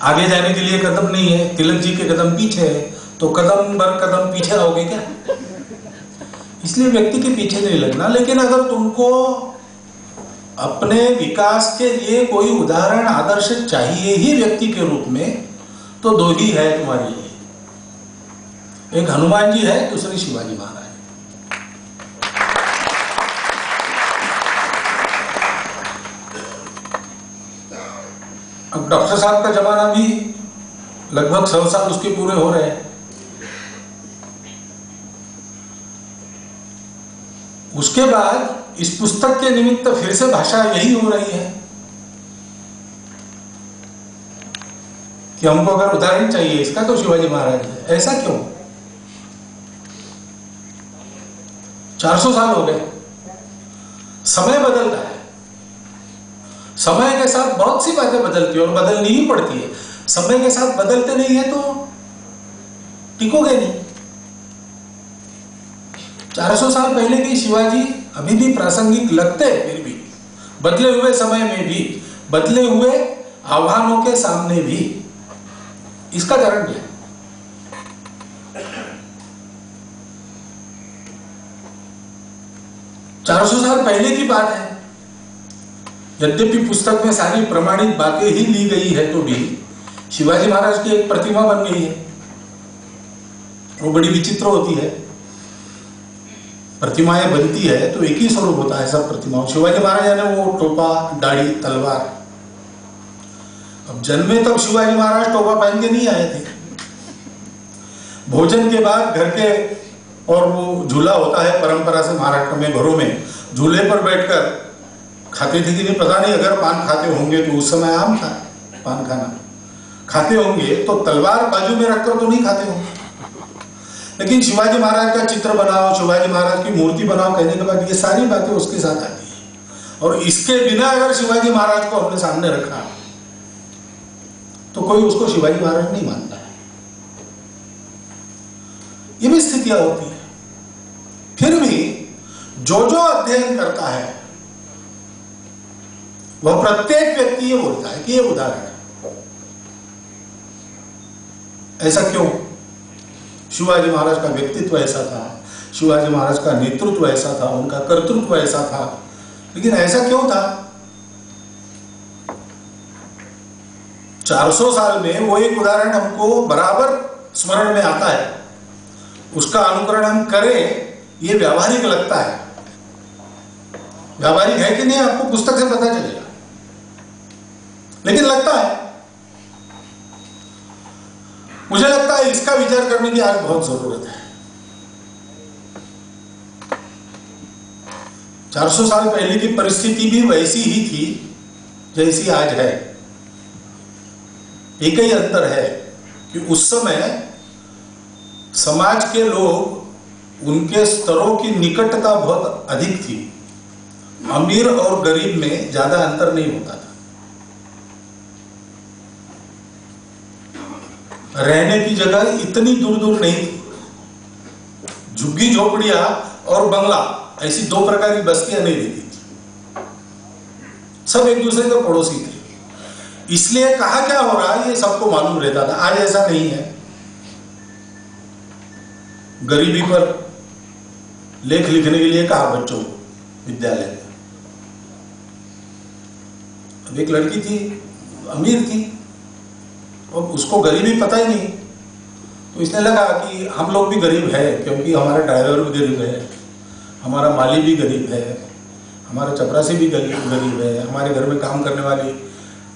आगे जाने के लिए कदम नहीं है, तिलक जी के कदम पीछे है, तो कदम भर कदम पीछे रहोगे क्या? इसलिए व्यक्ति के पीछे नहीं लगना। लेकिन अगर तुमको अपने विकास के लिए कोई उदाहरण आदर्श चाहिए ही व्यक्ति के रूप में, तो दो ही है तुम्हारे लिए, एक हनुमान जी है, दूसरी शिवाजी महाराज। अब डॉक्टर साहब का जमाना भी लगभग 100 साल उसके पूरे हो रहे हैं। उसके बाद इस पुस्तक के निमित्त फिर से भाषा यही हो रही है कि हमको अगर उदाहरण चाहिए इसका तो शिवाजी महाराज है। ऐसा क्यों? 400 साल हो गए, समय बदलता है, समय के साथ बहुत सी बातें बदलती है और बदलनी ही पड़ती है। समय के साथ बदलते नहीं है तो टिकोगे नहीं। 400 साल पहले के शिवाजी अभी भी प्रासंगिक लगते हैं, फिर भी बदले हुए समय में भी, बदले हुए आह्वानों के सामने भी। इसका कारण क्या है? चार सौ साल पहले की बात है। यद्यपि पुस्तक में सारी प्रमाणित बातें ही ली गई है, तो भी शिवाजी महाराज की एक प्रतिमा बन गई है। वो बड़ी विचित्र होती है। प्रतिमाएं बनती है तो एक ही स्वरूप होता है सब प्रतिमाओं। शिवाजी महाराज ने वो टोपा, दाढ़ी, तलवार। अब जन्मे तब शिवाजी महाराज टोपा पहन के नहीं आए थे। भोजन के बाद घर के, और वो झूला होता है परंपरा से महाराष्ट्र में, घरों में झूले पर बैठकर खाते थे कि नहीं पता नहीं। अगर पान खाते होंगे तो उस समय आम था पान खाना, खाते होंगे तो तलवार बाजू में रखकर तो नहीं खाते होंगे। लेकिन शिवाजी महाराज का चित्र बनाओ, शिवाजी महाराज की मूर्ति बनाओ कहने के बाद ये सारी बातें उसके साथ आती है। और इसके बिना अगर शिवाजी महाराज को अपने सामने रखा तो कोई उसको शिवाजी महाराज नहीं मानता है। ये भी स्थितियां होती है। फिर भी जो जो अध्ययन करता है वह प्रत्येक व्यक्ति ये बोलता है कि ये उदाहरण है। ऐसा क्यों? शिवाजी महाराज का व्यक्तित्व ऐसा था, शिवाजी महाराज का नेतृत्व ऐसा था, उनका कर्तृत्व ऐसा था। लेकिन ऐसा क्यों था? 400 साल में वो एक उदाहरण हमको बराबर स्मरण में आता है, उसका अनुकरण हम करें, ये व्यावहारिक लगता है। व्यावहारिक है कि नहीं आपको पुस्तक से पता चलेगा, लेकिन लगता है। मुझे लगता है इसका विचार करने की आज बहुत जरूरत है। 400 साल पहले की परिस्थिति भी वैसी ही थी जैसी आज है। एक ही अंतर है कि उस समय समाज के लोग, उनके स्तरों की निकटता बहुत अधिक थी। अमीर और गरीब में ज्यादा अंतर नहीं होता था। रहने की जगह इतनी दूर दूर नहीं थी। झुग्गी झोपड़ियां और बंगला, ऐसी दो प्रकार की बस्तियां नहीं रहती थी। सब एक दूसरे के पड़ोसी थे। इसलिए कहा क्या हो रहा है ये सबको मालूम रहता था। आज ऐसा नहीं है। गरीबी पर लेख लिखने के लिए कहा बच्चों को विद्यालय में। अब एक लड़की थी, अमीर थी, और उसको गरीबी पता ही नहीं, तो इसने लगा कि हम लोग भी गरीब है, क्योंकि हमारा ड्राइवर भी गरीब है, हमारा माली भी गरीब है, हमारा चपरासी भी गरीब है, हमारे घर में काम करने वाली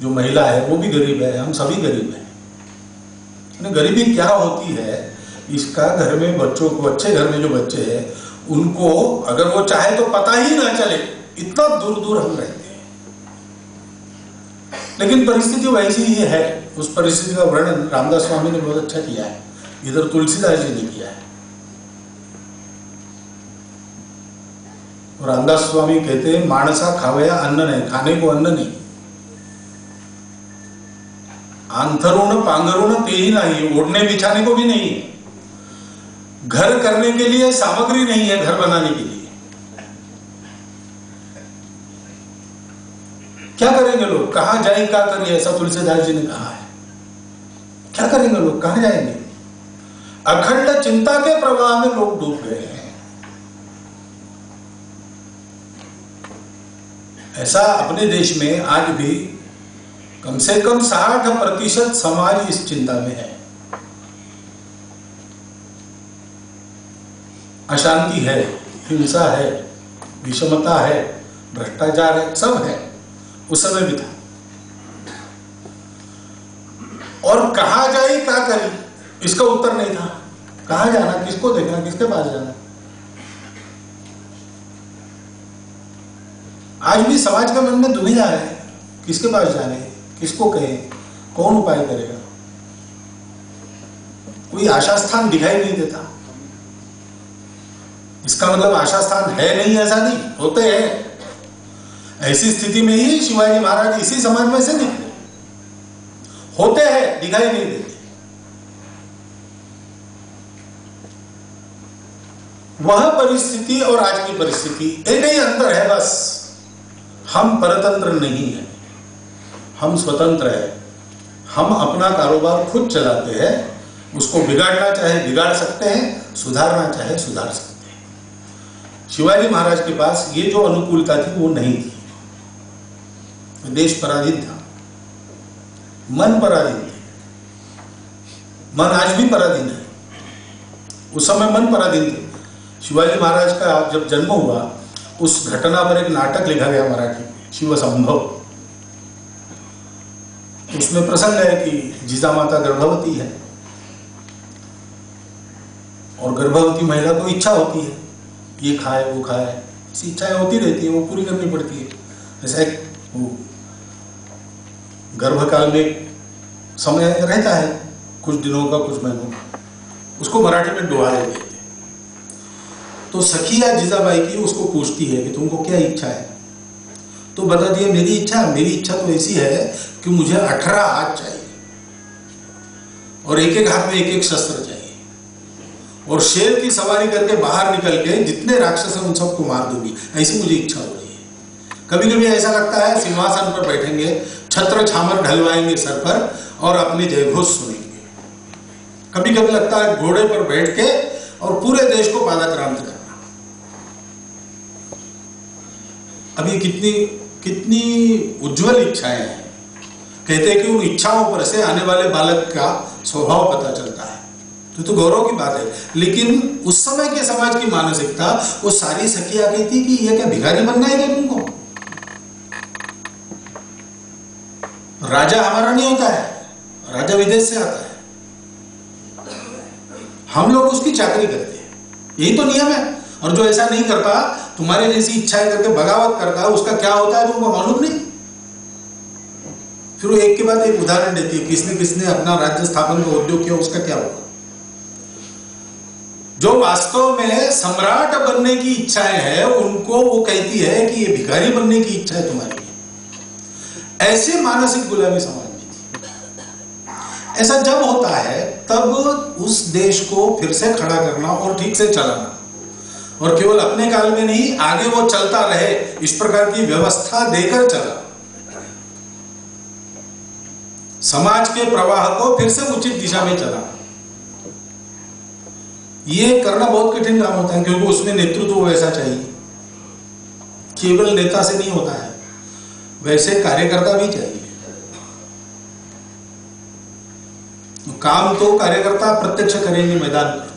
जो महिला है वो भी गरीब है, हम सभी गरीब हैं। गरीबी क्या होती है इसका घर में बच्चों को, अच्छे घर में जो बच्चे हैं उनको अगर वो चाहे तो पता ही ना चले, इतना दूर दूर हम रहते हैं। लेकिन परिस्थिति वैसी ही है। उस परिस्थिति का वर्णन रामदास स्वामी ने बहुत अच्छा किया है, इधर तुलसीदास जी ने किया है। रामदास स्वामी कहते हैं मानसा खावया अन्न नहीं, खाने को अन्न नहीं, आंथरुण पांगरुण ते ही नहीं, ओढ़ने बिछाने को भी नहीं, घर करने के लिए सामग्री नहीं है, घर बनाने के लिए क्या करेंगे लोग, कहां जाए क्या करिए, ऐसा तुलसीदास जी ने कहा है। क्या करेंगे लोग, कहाँ जाएंगे? अखंड चिंता के प्रवाह में लोग डूब गए हैं। ऐसा अपने देश में आज भी कम से कम 60% समाज इस चिंता में है। अशांति है, हिंसा है, विषमता है, भ्रष्टाचार है, सब है, उस समय भी था। और कहाँ जाए क्या करी, इसका उत्तर नहीं था। कहाँ जाना, किसको देखना, किसके पास जाना। आज भी समाज के मन में दुविधा है, किसके पास जाने, किसको कहे, कौन उपाय करेगा। कोई आशा स्थान दिखाई नहीं देता। इसका मतलब आशा स्थान है नहीं ऐसा नहीं, होते हैं। ऐसी स्थिति में ही शिवाजी महाराज इसी समाज में से निकले। होते हैं, दिखाई नहीं देते। वह परिस्थिति और आज की परिस्थिति एक ही अंतर है बस, हम परतंत्र नहीं हैं, हम स्वतंत्र हैं। हम अपना कारोबार खुद चलाते हैं, उसको बिगाड़ना चाहे बिगाड़ सकते हैं, सुधारना चाहे सुधार सकते हैं। शिवाजी महाराज के पास ये जो अनुकूलता थी वो नहीं थी। देश पराधीन था, मन पराधीन थे। मन आज भी पराधीन है, उस समय मन पराधीन थे। शिवाजी महाराज का जब जन्म हुआ, उस घटना पर एक नाटक लिखा गया मराठी में, शिव संभव। उसमें प्रसंग है कि जिजामाता गर्भवती है और गर्भवती महिला को इच्छा होती है, ये खाए वो खाए, ऐसी इच्छाएं होती रहती है, वो पूरी करनी पड़ती है। जैसे वो गर्भकाल में समय रहता है, कुछ दिनों का, कुछ महीनों का, उसको मराठी में डोहा देते हैं। तो सखिया जीजाबाई की उसको पूछती है कि तुमको क्या इच्छा है, तो बता दिया मेरी इच्छा तो ऐसी है कि मुझे 18 हाथ चाहिए और एक एक हाथ में एक एक शस्त्र चाहिए, और शेर की सवारी करके बाहर निकल के जितने राक्षस हैं उन सबको मार दूंगी, ऐसी मुझे इच्छा हो रही है। कभी कभी ऐसा लगता है सिंहासन पर बैठेंगे, छत्र छामर ढलवाएंगे सर पर और अपनी जयघोष सुनेंगे। कभी कभी लगता है घोड़े पर बैठ के और पूरे देश को पादाक्रांत करना। अब ये कितनी उज्जवल इच्छाएं हैं। कहते हैं कि उन इच्छाओं पर से आने वाले बालक का स्वभाव पता चलता है, तो गौरव की बात है। लेकिन उस समय के समाज की मानसिकता, वो सारी सखियां कहती कि ये क्या भिखारी बनना है क्या तुमको, राजा हमारा नहीं होता है, राजा विदेश से आता है, हम लोग उसकी चाकरी करते हैं, यही तो नियम है। और जो ऐसा नहीं करता, तुम्हारे जैसी इच्छाएं करके बगावत करता है, उसका क्या होता है तुमको मालूम नहीं। फिर वो एक के बाद एक उदाहरण देती है, किसने किसने अपना राज्य स्थापन का उद्योग किया, उसका क्या होगा। जो वास्तव में सम्राट बनने की इच्छाएं हैं, उनको वो कहती है कि ये भिखारी बनने की इच्छा है तुम्हारी। ऐसे मानसिक गुलामी समाज में थी। ऐसा जब होता है तब उस देश को फिर से खड़ा करना और ठीक से चलाना, और केवल अपने काल में नहीं, आगे वो चलता रहे, इस प्रकार की व्यवस्था देकर चला। समाज के प्रवाह को फिर से उचित दिशा में चला। ये करना बहुत कठिन काम होता है, क्योंकि उसमें नेतृत्व वैसा चाहिए। केवल नेता से नहीं होता है, वैसे कार्यकर्ता भी चाहिए। काम तो कार्यकर्ता प्रत्यक्ष करेंगे मैदान पर,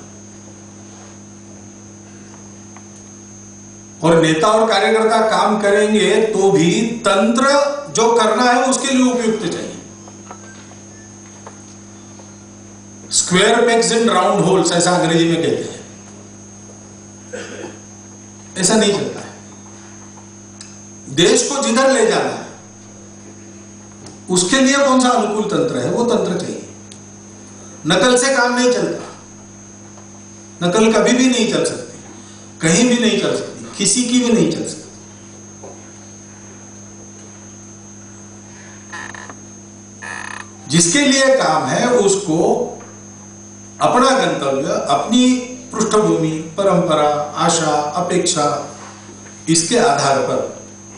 और नेता और कार्यकर्ता काम करेंगे तो भी तंत्र जो करना है उसके लिए उपयुक्त चाहिए। Square pegs in round holes, ऐसा अंग्रेजी में कहते हैं। ऐसा नहीं चलता है। देश को जिधर ले जाना है उसके लिए कौन सा अनुकूल तंत्र है, वो तंत्र चाहिए। नकल से काम नहीं चलता, नकल कभी भी नहीं चल सकती, कहीं भी नहीं चल सकती, किसी की भी नहीं चल सकती। जिसके लिए काम है उसको अपना गंतव्य, अपनी पृष्ठभूमि, परंपरा, आशा, अपेक्षा, इसके आधार पर,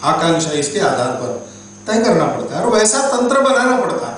आकांक्षा, इसके आधार पर तय करना पड़ता है और वैसा तंत्र बनाना पड़ता है।